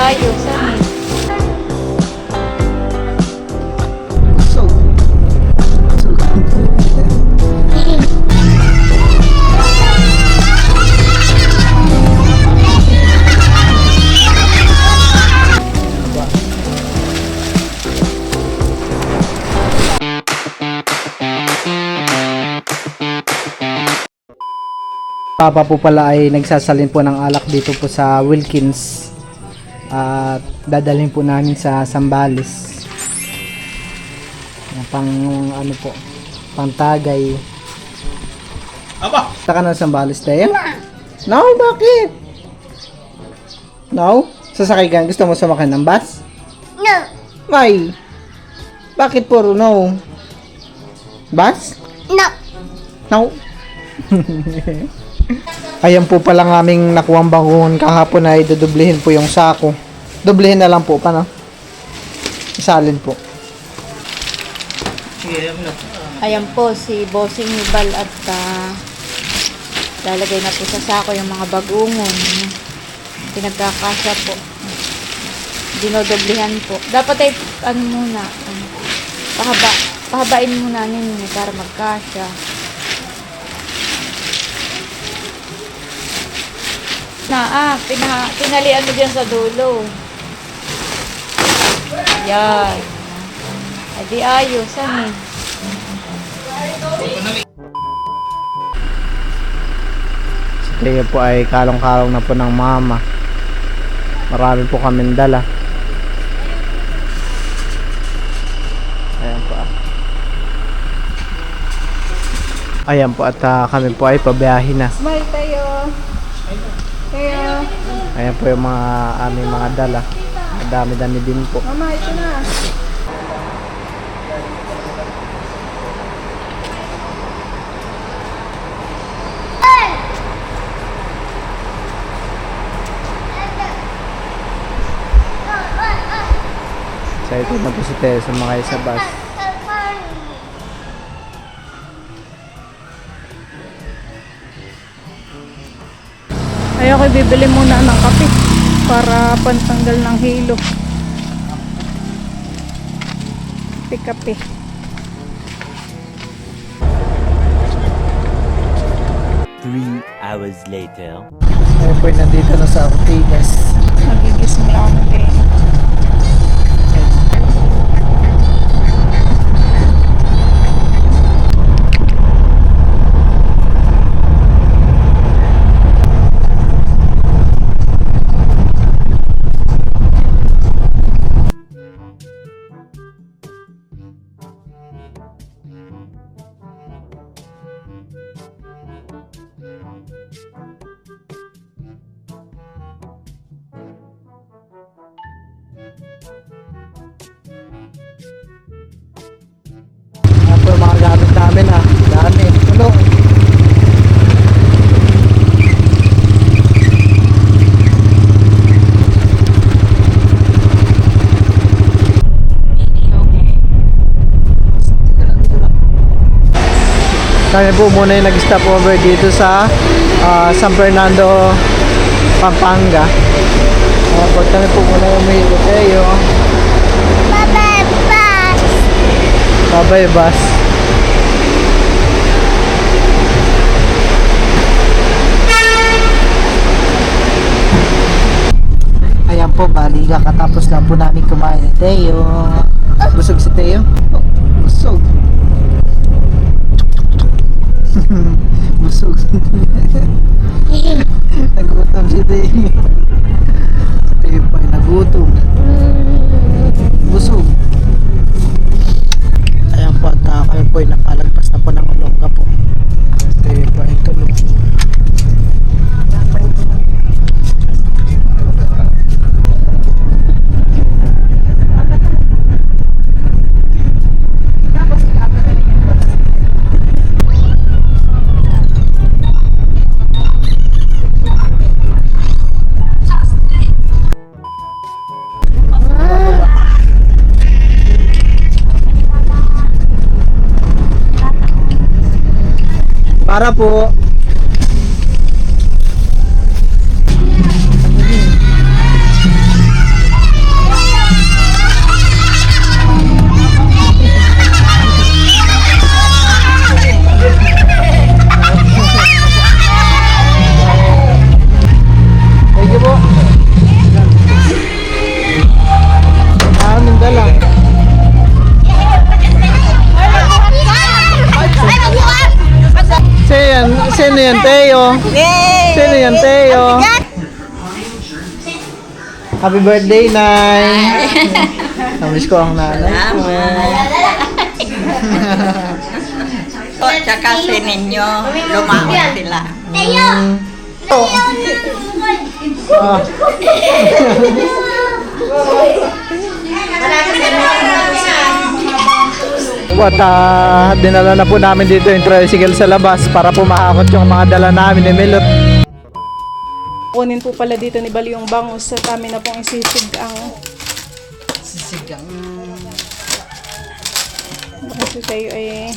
ayos. Ano? So, Papa po pala ay nagsasalin po ng alak dito po sa Wilkins at dadalhin po namin sa Zambales pang ano po, pang Tagay. Aba! Taka na sa Zambales tayo? No, bakit? No? Sasakay ka? Gusto mo sumakay ng bus? No. Why? Bakit puro no? Bus? No. No? Ayan po pala ng aming nakuhang bangungon kahapon ay dudublihin po yung sako. Dublihin na lang po pa, no? Isalin po. Sige, alam na. Ayan po si Bossing Hibal at lalagay na po sa sako yung mga bagungon. Pinagkakasya po. Dinodoblihan po. Dapat ay ano muna, pahabain muna ninyo para magkasya. Pinalian mo dyan sa dulo. Yan. Ay di ayos, ano? Si Teo po ay kalong-kalong na po ng mama. Marami po kaming dala. Ayan po. Ayan po at kami po ay pabiyahin na. Smile tayo. Tayo. Ayan po yung mga aming mga dala. Madami-dami din po. Mama, ito na. Excited na po si Teo sumakay sa bus. Ay, ako bibili muna ng kape para pantanggal ng hilo. Kape-kape. Hours later. Ayan po nandito na sa Ortigas. Nagigising lang ako kayo. Ayan po yung mga gamit namin ha. Dami. Tulong. Kami po muna yung nag-stop over dito sa San Fernando, Pampanga. Kami po muna yung umihilo tayo. Bye-bye, bus. Babay bus. Ayan po, bali kakatapos lang po namin kumain ni Teo. Busog si Teo? Oh, busog. Busog. Nagutom si Teo. Si Teo pa ay nagutom. Busog. Ayan po at kami po ay nakalagpas na po ng ulongga po. Si Teo pa ay tulog. Para po. yan, Teo? Sino yan, Teo? Happy birthday, Nay! Namiss ko ang nanay ko. O, tsaka si ninyo, lumaon sila. Ah. What, dinala na po namin dito yung tricycle sa labas para po makakot yung mga dala namin ni Milot. Kunin po pala dito ni Bali yung bangus sa kami na pong isisig ang Sisigang. kasi kayo ay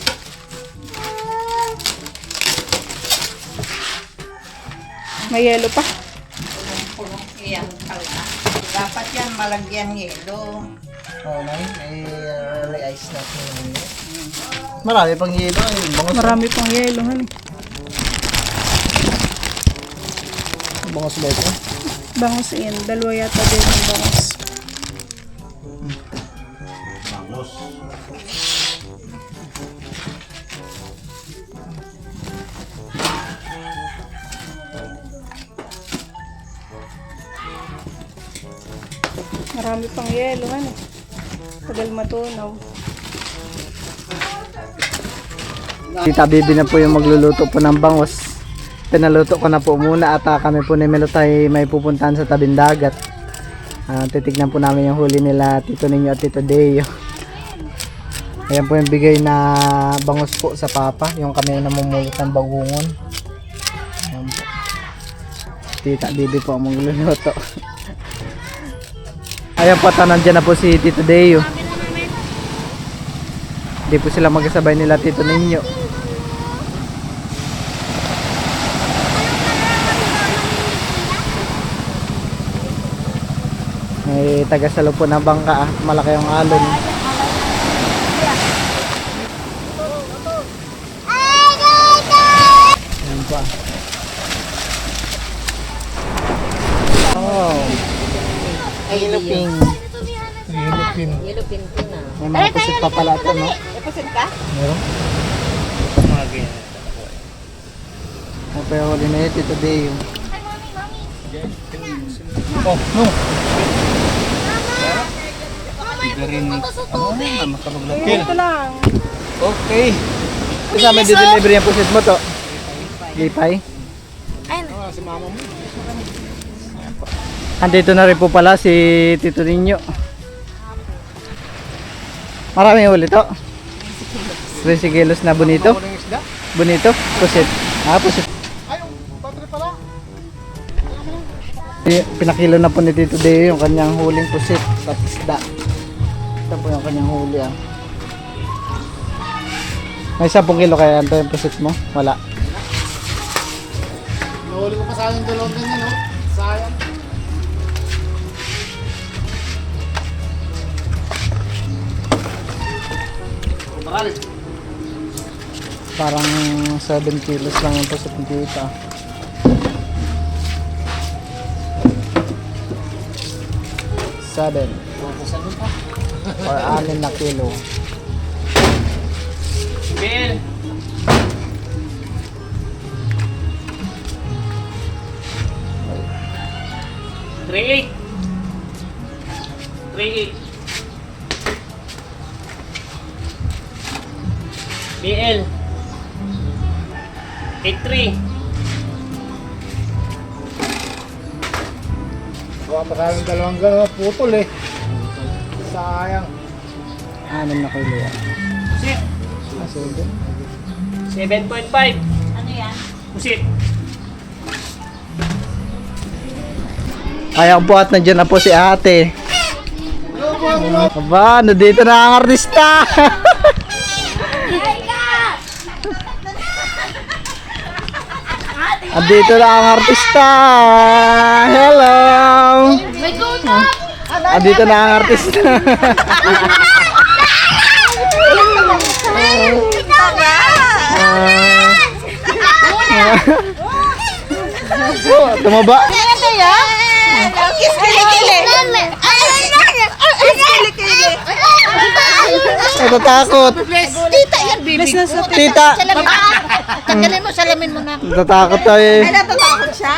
may yelo pa. Yan, kalma. Dapat yan malagyan yelo. Oo, Nay. May ice na po. Marami pang yelo. Marami pang yelo, honey. Bangos ba ito? Bangus yan. Dalawa yata din yung bangus. Vamos. Marami pang yelo, honey. Tagal matunaw. Tita Bibi na po yung magluluto po ng bangos. Pinaluto ko na po muna at kami po ni Milot ay may pupuntahan sa tabing dagat. Titignan po namin yung huli nila Tito Ninyo at Tito Deo. Ayan po yung bigay na bangos po sa Papa, yung kami namumulot ng bagungon. Ayan po. Tita Bibi po ang magluluto. Ayan po, nandiyan na po si Tito Deo. Hindi po sila magkasabay nila Tito Ninyo. May tagasalo po ng bangka, malaki yung alon. Ayan po. Oh. Hilupin. Yelupin ko na. May mga pusit pa pala ito, no? Napasit ka? Meron. Ay, pero huli na yun, Tito Deo. Oh, no. Ito lang. Okay. Kasi may delivery yung pusit mo to. Lipay. Andito na rin po pala si Tito Ninyo. Marami huli to. 30 kilos na bonito. Bonito? Pusit. Pusit. Pinakilo na po ni Tito Deo yung kanyang huling pusit sa isda. Ito po yung kanyang huli. May 10 kilo kaya ito yung pusit mo? Wala. Nahuli ko pa sa akin dalawang ganyan, no? Sayang. Parang 7 kilos lang yung pusit ng tita. Seven. Or 6 na kilo. Bill! Three 3-8. BL 8-3. Gawa pa tayong dalawang gano'n putol eh. Sayang. 6 na kilo yan. Pusit. Asin 7.5. Ano yan? Pusit. Kaya po at nandiyan na po si ate. Aba, nandito na ang artista. Andito na ang artista. Hello. Andito na ang artista. Tumaba. Kiss kilikili. Kiss kilikili. Natatakot. Tita, yan Bes na sa Tita, Salamin ka. Tanggalin mo, salamin mo na. natatakot tayo eh. Ay, natatakot siya?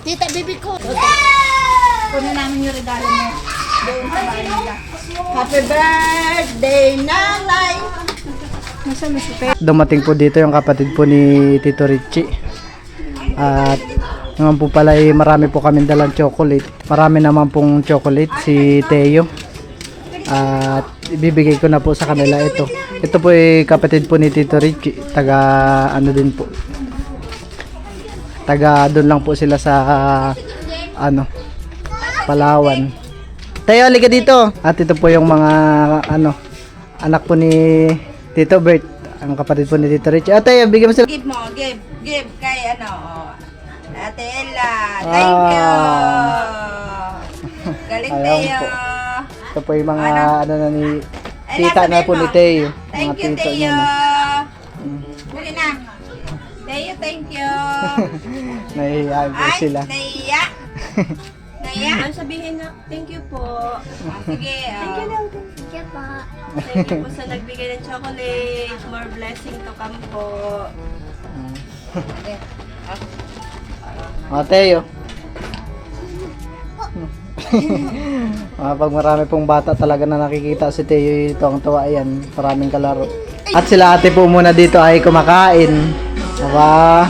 Tita, bibi ko. Kunin namin yung regalo mo. Doon sa bahay nila. Happy birthday, nanay! Nasaan na si Te? Dumating po dito yung kapatid po ni Tito Richie. At naman po pala marami po kami dalang chocolate. Marami naman pong chocolate si Teo. At ibibigay ko na po sa kanila ito. Ito po kapatid po ni Tito Richie. Taga ano din po. Taga doon lang po sila sa ano Palawan. Teo, halika dito. At ito po yung mga ano anak po ni Tito Bert. Ang kapatid po ni Tito Richie. Teo, bigyan mo sila. Give mo, give kay ano, Ate Ella. Thank you! Galing Ayan tayo. po. Ito po yung mga ano na ni Ay, tita nasa na po mo. ni Teo. Mga Thank you, tito Teo. niya na. Huli na. Teo, thank you. Nahihiyain po Ay, sila. naiya. Naiya. Ano sabihin na, thank you po. Sige. Thank you lang. Kaya pa. Thank you po sa nagbigay ng chocolate. More blessing to come po. Mga Teo. Pag marami pong bata talaga na nakikita si Teo, ito ang tawa yan. Maraming kalaro. At sila ate po muna dito ay kumakain. Aba.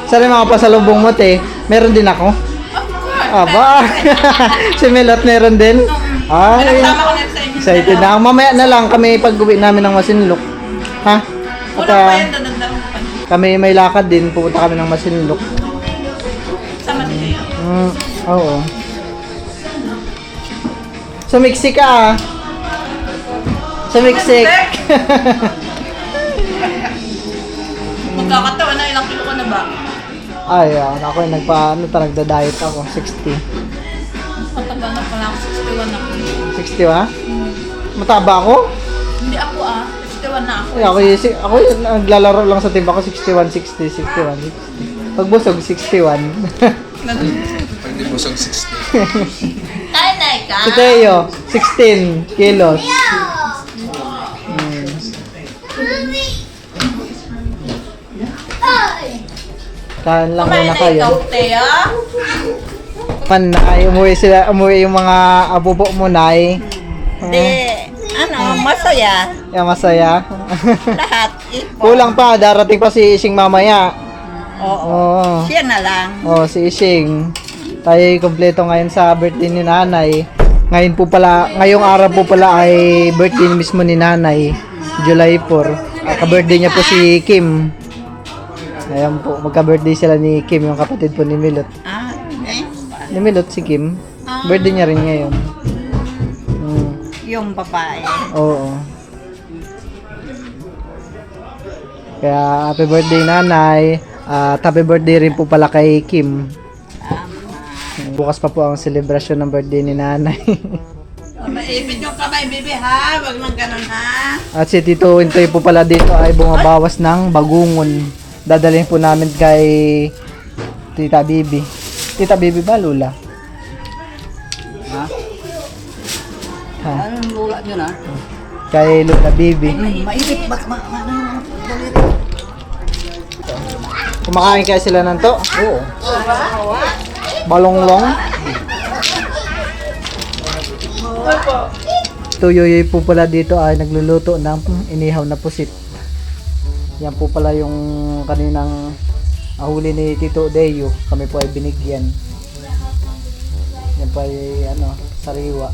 Saan yung mga pasalubong mo, te? Meron din ako? Aba. Si Melot meron din? Ay. Excited na. Mamaya na lang kami pag-uwi namin ng Masinlok. Ha? At kami may lakad din. Pupunta kami ng Masinlok. Sama din kayo. Oo. Sumiksi ka ah. Sumiksik. Magkakatawa na, ilang kilo ka na ba? Ay, ako yung nagda-diet ako. 60. Mataba na pala ako, 61 ako. 60 ha? Mataba ako? Hindi ako 61 na ako. Ay, ako yung naglalaro lang sa team ako. 61, 60, 61, 60. Pag busog, 61. Pag di busog 60. Kaya ka? Si Teo, 16 kilos. Kain lang muna kayo. Teo? Man, ay umuwi yung mga abubo mo na ay. Hindi. Ano, masaya. Yung masaya. Lahat. Ipon. Kulang pa, darating pa si Ishing mamaya. Oo. Oo. Siya na lang. Oh, si Ishing. Tayo kompleto ngayon sa birthday ni nanay. Ngayon po pala, ngayong araw po pala ay birthday mismo ni nanay. July 4. Ka-birthday niya po si Kim. Ayan po, magka-birthday sila ni Kim, yung kapatid po ni Milot. Eh? Ni Milot si Kim. Birthday niya rin ngayon. Yung babae. Oo. Kaya happy birthday nanay. At happy birthday rin po pala kay Kim. Bukas pa po ang selebrasyon ng birthday ni nanay. Maipit yung kamay, baby ha. Wag nang ganun ha. At si Tito Intoy po pala dito ay bumabawas ng bagungon. Dadalhin po namin kay Tita Bibi. Tita Bibi ba, Lula? Ha? Anong lula nyo na? Kay Lula Bibi. Maipit. Kumakain kaya sila ng to? Oo. Balonglong? Tuyoyoy po pala dito ay nagluluto ng inihaw na pusit. Yan po pala yung kaninang ahuli ni Tito Deo. Kami po ay binigyan. Yan po ay sariwa.